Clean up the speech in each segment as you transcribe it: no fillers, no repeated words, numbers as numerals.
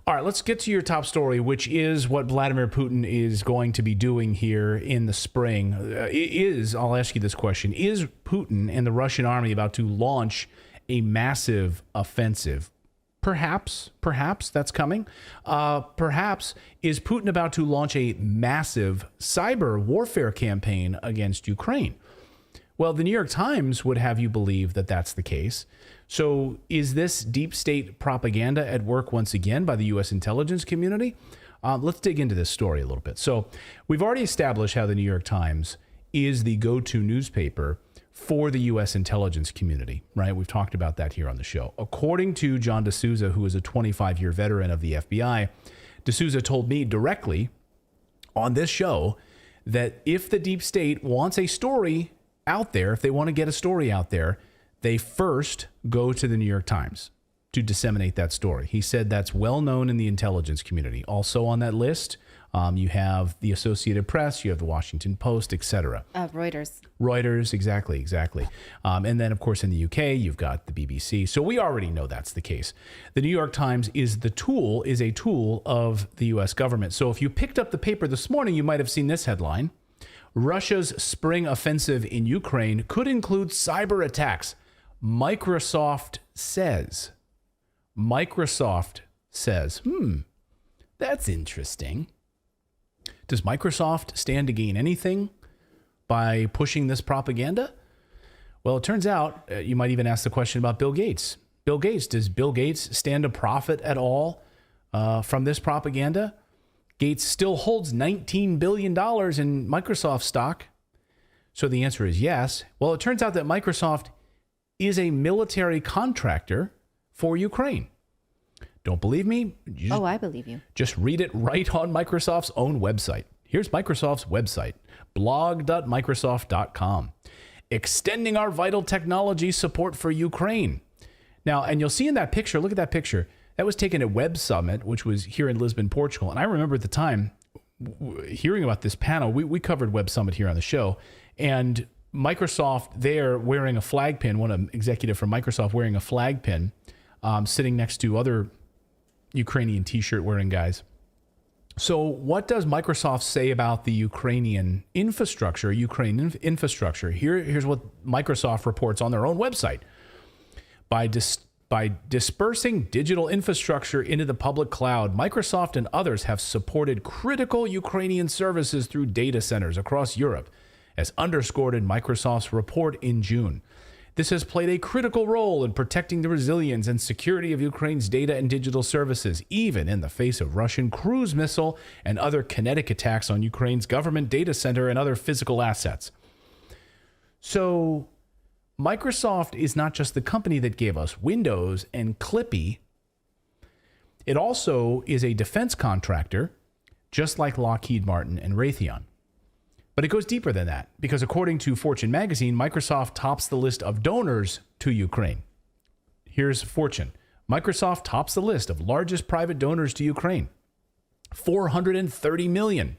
All right, let's get to your top story, which is what Vladimir Putin is going to be doing here in the spring. I'll ask you this question. Is Putin and the Russian army about to launch a massive offensive? Perhaps that's coming. Perhaps is Putin about to launch a massive cyber warfare campaign against Ukraine? Well, the New York Times would have you believe that that's the case. So is this deep state propaganda at work once again by the U.S. intelligence community? Let's dig into this story a little bit. So we've already established how the New York Times is the go-to newspaper for the U.S. intelligence community, right? We've talked about that here on the show. According to John D'Souza, who is a 25-year veteran of the FBI, D'Souza told me directly on this show that if the deep state wants a story out there, if they want to get a story out there, they first go to the New York Times to disseminate that story. He said that's well known in the intelligence community. Also on that list, you have the Associated Press, you have the Washington Post, etc. Reuters, exactly. And then, of course, in the UK, you've got the BBC. So we already know that's the case. The New York Times is a tool of the U.S. government. So if you picked up the paper this morning, you might have seen this headline. Russia's spring offensive in Ukraine could include cyber attacks. Microsoft says, that's interesting. Does Microsoft stand to gain anything by pushing this propaganda? Well, it turns out you might even ask the question about Bill Gates. Does Bill Gates stand to profit at all from this propaganda? Gates still holds $19 billion in Microsoft stock. So the answer is yes. Well, it turns out that Microsoft is a military contractor for Ukraine. Don't believe me? I believe you. Just read it right on Microsoft's own website. Here's Microsoft's website, blog.microsoft.com. Extending our vital technology support for Ukraine. Now, and you'll see in that picture, look at that picture. That was taken at Web Summit, which was here in Lisbon, Portugal. And I remember at the time hearing about this panel. We covered Web Summit here on the show. And Microsoft there wearing a flag pin, one executive from Microsoft wearing a flag pin, sitting next to other Ukrainian t-shirt wearing guys. So what does Microsoft say about the Ukrainian infrastructure, Here's what Microsoft reports on their own website. By dispersing digital infrastructure into the public cloud, Microsoft and others have supported critical Ukrainian services through data centers across Europe, as underscored in Microsoft's report in June. This has played a critical role in protecting the resilience and security of Ukraine's data and digital services, even in the face of Russian cruise missile and other kinetic attacks on Ukraine's government data center and other physical assets. So Microsoft is not just the company that gave us Windows and Clippy. It also is a defense contractor, just like Lockheed Martin and Raytheon. But it goes deeper than that, because according to Fortune magazine, Microsoft tops the list of donors to Ukraine. Here's Fortune. Microsoft tops the list of largest private donors to Ukraine. 430 million.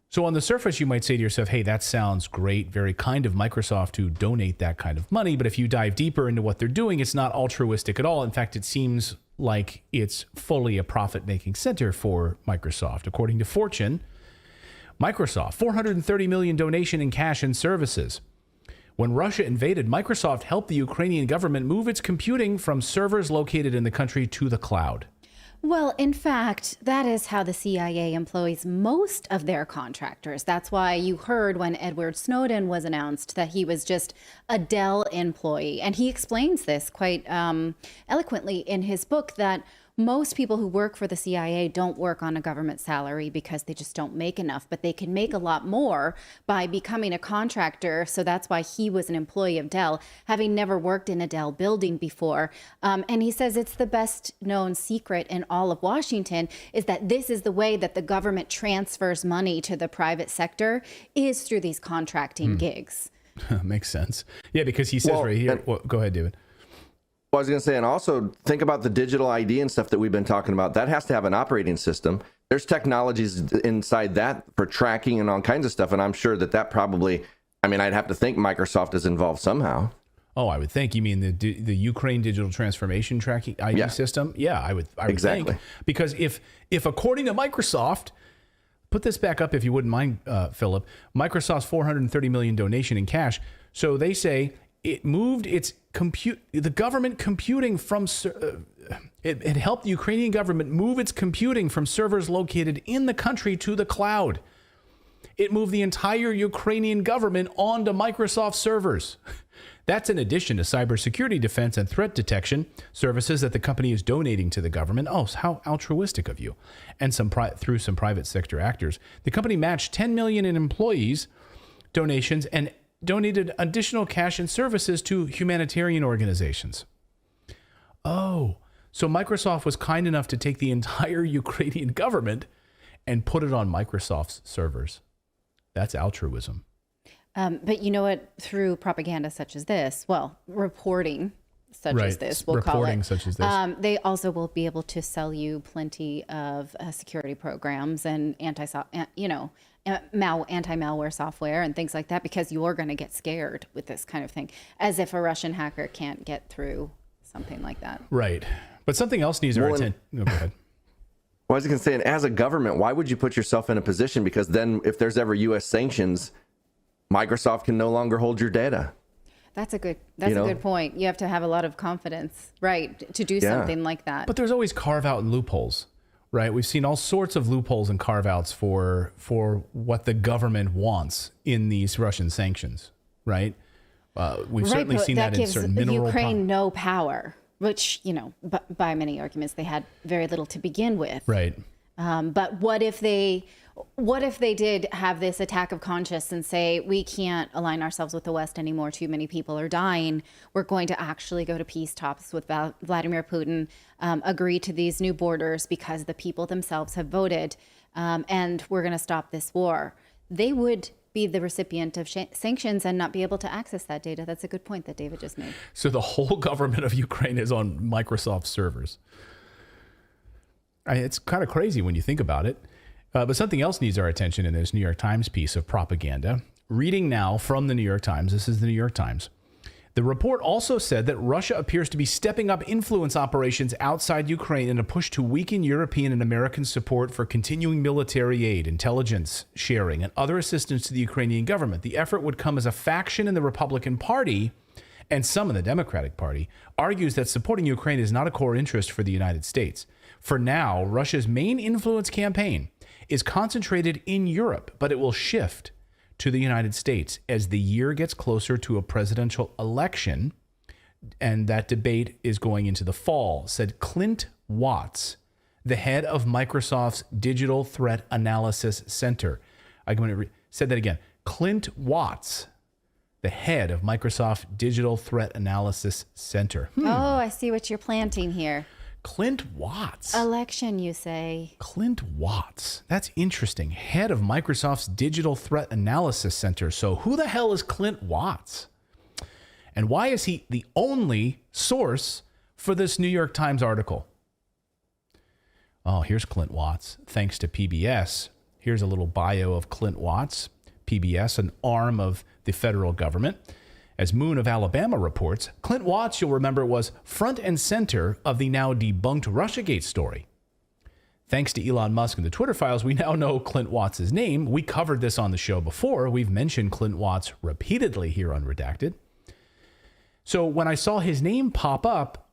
So on the surface, you might say to yourself, hey, that sounds great, very kind of Microsoft to donate that kind of money. But if you dive deeper into what they're doing, it's not altruistic at all. In fact, it seems like it's fully a profit-making center for Microsoft. According to Fortune, Microsoft, 430 million donation in cash and services. When Russia invaded, Microsoft helped the Ukrainian government move its computing from servers located in the country to the cloud. Well, in fact, that is how the CIA employs most of their contractors. That's why you heard when Edward Snowden was announced that he was just a Dell employee. And he explains this quite eloquently in his book, that most people who work for the CIA don't work on a government salary because they just don't make enough, but they can make a lot more by becoming a contractor. So that's why he was an employee of Dell, having never worked in a Dell building before. And he says it's the best known secret in all of Washington is that this is the way that the government transfers money to the private sector, is through these contracting gigs. Makes sense. Yeah, because he says right here, go ahead, David. Well, I was going to say, and also think about the digital ID and stuff that we've been talking about. That has to have an operating system. There's technologies inside that for tracking and all kinds of stuff. And I'm sure that probably, I'd have to think Microsoft is involved somehow. Oh, I would think you mean the Ukraine digital transformation tracking ID system. Yeah, I would Exactly. think, because if according to Microsoft, put this back up if you wouldn't mind, Philip, Microsoft's $430 million donation in cash. So they say it moved its the government computing from it helped the Ukrainian government move its computing from servers located in the country to the cloud. It moved the entire Ukrainian government onto Microsoft servers. That's in addition to cybersecurity defense and threat detection services that the company is donating to the government. Oh, how altruistic of you. And through some private sector actors. The company matched $10 million in employees' donations and donated additional cash and services to humanitarian organizations. Oh, so Microsoft was kind enough to take the entire Ukrainian government and put it on Microsoft's servers. That's altruism. But you know what? Through propaganda such as this, reporting such as this, we'll call it. Reporting such as this. They also will be able to sell you plenty of security programs and anti-malware software and things like that, because you're going to get scared with this kind of thing, as if a Russian hacker can't get through something like that. Right. But something else needs our attention. Go ahead. Well, I was going to say, and as a government, why would you put yourself in a position? Because then if there's ever U.S. sanctions, Microsoft can no longer hold your data. That's a good point. You have to have a lot of confidence, right, to do something like that. But there's always carve out and loopholes, right? We've seen all sorts of loopholes and carve outs for what the government wants in these Russian sanctions, right? We've certainly seen that in certain mineral. That gives Ukraine no power, which, by many arguments, they had very little to begin with. Right. But what if they did have this attack of conscience and say, we can't align ourselves with the West anymore, too many people are dying, we're going to actually go to peace talks with Vladimir Putin, agree to these new borders because the people themselves have voted, and we're going to stop this war. They would be the recipient of sanctions and not be able to access that data. That's a good point that David just made. So the whole government of Ukraine is on Microsoft servers. It's kind of crazy when you think about it. But something else needs our attention in this New York Times piece of propaganda. Reading now from the New York Times. This is the New York Times. The report also said that Russia appears to be stepping up influence operations outside Ukraine in a push to weaken European and American support for continuing military aid, intelligence sharing, and other assistance to the Ukrainian government. The effort would come as a faction in the Republican Party and some in the Democratic Party argues that supporting Ukraine is not a core interest for the United States. For now, Russia's main influence campaign is concentrated in Europe, but it will shift to the United States as the year gets closer to a presidential election, and that debate is going into the fall, said Clint Watts, the head of Microsoft's Digital Threat Analysis Center. I'm going to say that again. Clint Watts, the head of Microsoft Digital Threat Analysis Center. Oh, I see what you're planting here. Clint Watts. Election, you say. Clint Watts. That's interesting. Head of Microsoft's Digital Threat Analysis Center. So who the hell is Clint Watts? And why is he the only source for this New York Times article? Oh, here's Clint Watts. Thanks to PBS. Here's a little bio of Clint Watts. PBS, an arm of the federal government. As Moon of Alabama reports, Clint Watts, you'll remember, was front and center of the now debunked Russiagate story. Thanks to Elon Musk and the Twitter files, we now know Clint Watts' name. We covered this on the show before. We've mentioned Clint Watts repeatedly here on Redacted. So when I saw his name pop up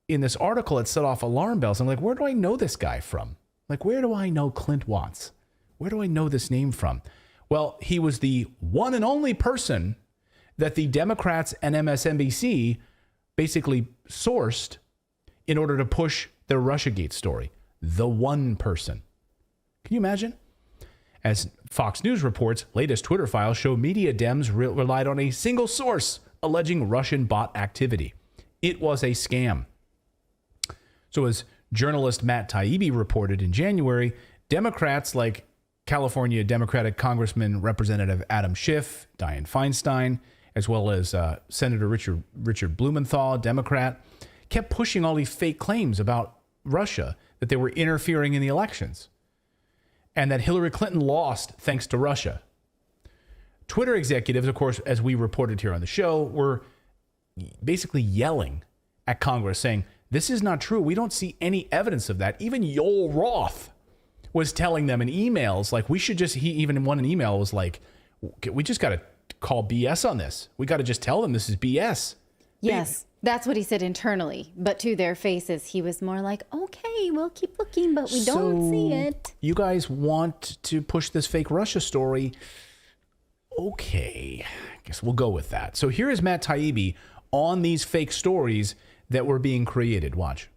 in this article, it set off alarm bells. I'm like, where do I know this guy from? Like, where do I know Clint Watts? Where do I know this name from? Well, he was the one and only person that the Democrats and MSNBC basically sourced in order to push their Russiagate story. The one person. Can you imagine? As Fox News reports, latest Twitter files show media Dems relied on a single source alleging Russian bot activity. It was a scam. So as journalist Matt Taibbi reported in January, Democrats like California Democratic Congressman Representative Adam Schiff, Dianne Feinstein, as well as Senator Richard Blumenthal, Democrat, kept pushing all these fake claims about Russia, that they were interfering in the elections, and that Hillary Clinton lost thanks to Russia. Twitter executives, of course, as we reported here on the show, were basically yelling at Congress saying, this is not true. We don't see any evidence of that. Even Yoel Roth was telling them in emails, like, we should just, he even in one email was like, we just got to call BS on this. We got to just tell them this is BS. Yes, that's what he said internally. But to their faces, he was more like, okay, we'll keep looking, but we don't see it. You guys want to push this fake Russia story? Okay, I guess we'll go with that. So here is Matt Taibbi on these fake stories that were being created. Watch.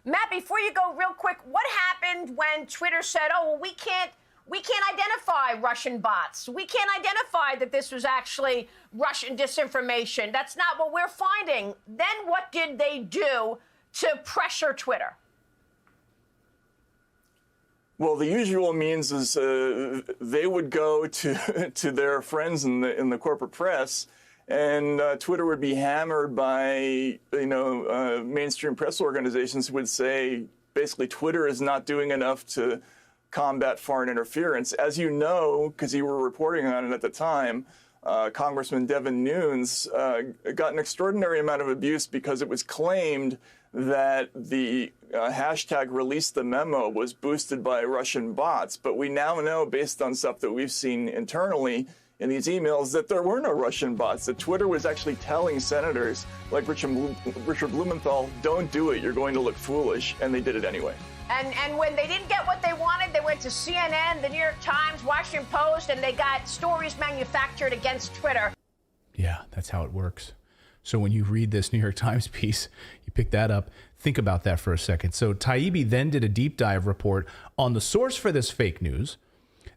Matt, before you go, real quick, what happened when Twitter said, oh, well, we can't identify Russian bots. We can't identify that this was actually Russian disinformation. That's not what we're finding. Then what did they do to pressure Twitter? Well, the usual means is they would go to their friends in the corporate press, and Twitter would be hammered by mainstream press organizations who would say basically Twitter is not doing enough to combat foreign interference. As you know, because you were reporting on it at the time, Congressman Devin Nunes got an extraordinary amount of abuse because it was claimed that the hashtag release the memo was boosted by Russian bots. But we now know, based on stuff that we've seen internally in these emails, that there were no Russian bots, that Twitter was actually telling senators like Richard Blumenthal, don't do it, you're going to look foolish, and they did it anyway. And when they didn't get what they wanted, they went to CNN, the New York Times, Washington Post, and they got stories manufactured against Twitter. Yeah, that's how it works. So when you read this New York Times piece, you pick that up, think about that for a second. So Taibbi then did a deep dive report on the source for this fake news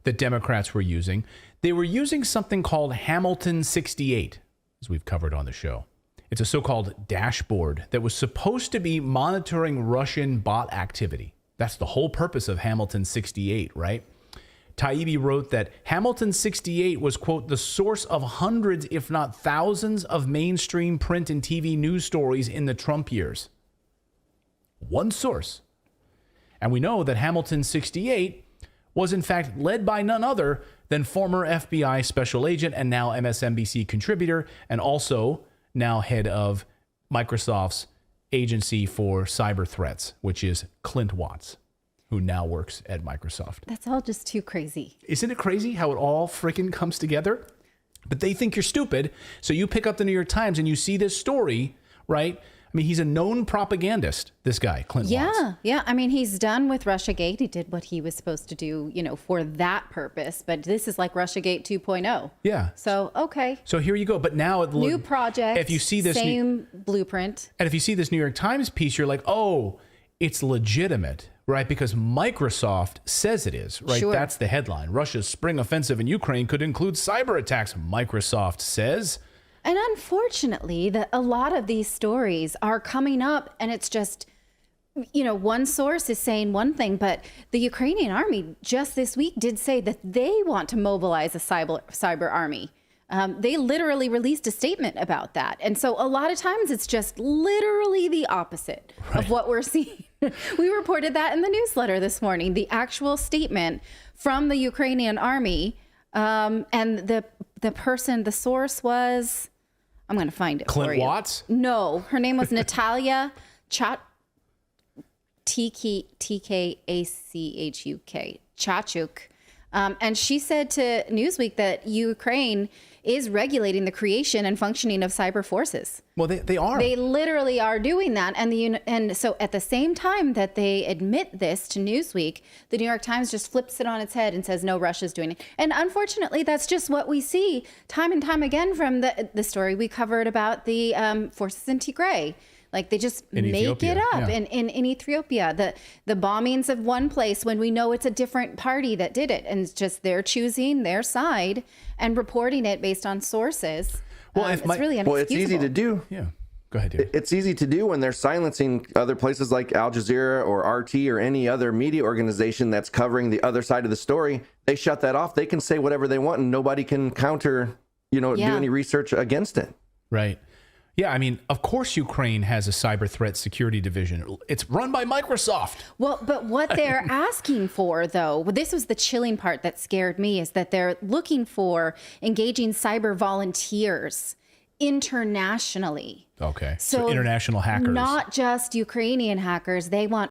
that Democrats were using. They were using something called Hamilton 68, as we've covered on the show. It's a so-called dashboard that was supposed to be monitoring Russian bot activity. That's the whole purpose of Hamilton 68, right? Taibbi wrote that Hamilton 68 was, quote, the source of hundreds, if not thousands, of mainstream print and TV news stories in the Trump years. One source. And we know that Hamilton 68 was, in fact, led by none other than former FBI special agent and now MSNBC contributor, and also now head of Microsoft's agency for cyber threats, which is Clint Watts, who now works at Microsoft. That's all just too crazy. Isn't it crazy how it all freaking comes together? But they think you're stupid. So you pick up the New York Times and you see this story, right? I mean, he's a known propagandist, this guy, Clint Watts. Yeah. I mean, he's done with Russiagate. He did what he was supposed to do, for that purpose. But this is like Russiagate 2.0. Yeah. So, okay. So here you go. But now new project. If you see this same blueprint. And if you see this New York Times piece, you're like, oh, it's legitimate, right? Because Microsoft says it is, right? Sure. That's the headline. Russia's spring offensive in Ukraine could include cyber attacks, Microsoft says. And unfortunately, a lot of these stories are coming up, and it's just, one source is saying one thing, but the Ukrainian army just this week did say that they want to mobilize a cyber army. They literally released a statement about that. And so a lot of times it's just literally the opposite of what we're seeing. We reported that in the newsletter this morning, the actual statement from the Ukrainian army. And the source was, I'm going to find it Clint for you. Watts? No, her name was Natalia Tkachuk. Chachuk. And she said to Newsweek that Ukraine is regulating the creation and functioning of cyber forces. Well, they are. They literally are doing that. And so at the same time that they admit this to Newsweek, the New York Times just flips it on its head and says, no, Russia's doing it. And unfortunately, that's just what we see time and time again from the story we covered about the forces in Tigray. Like they just make it up in Ethiopia. The bombings of one place when we know it's a different party that did it. And it's just they're choosing their side and reporting it based on sources. Well, it's really inexcusable. Well, it's easy to do. Yeah. Go ahead, David. It's easy to do when they're silencing other places like Al Jazeera or RT or any other media organization that's covering the other side of the story. They shut that off. They can say whatever they want and nobody can counter, do any research against it. Right. Yeah, I mean, of course Ukraine has a cyber threat security division. It's run by Microsoft. Well, but what they're asking for, though, this was the chilling part that scared me, is that they're looking for engaging cyber volunteers internationally. Okay. So international hackers. Not just Ukrainian hackers. They want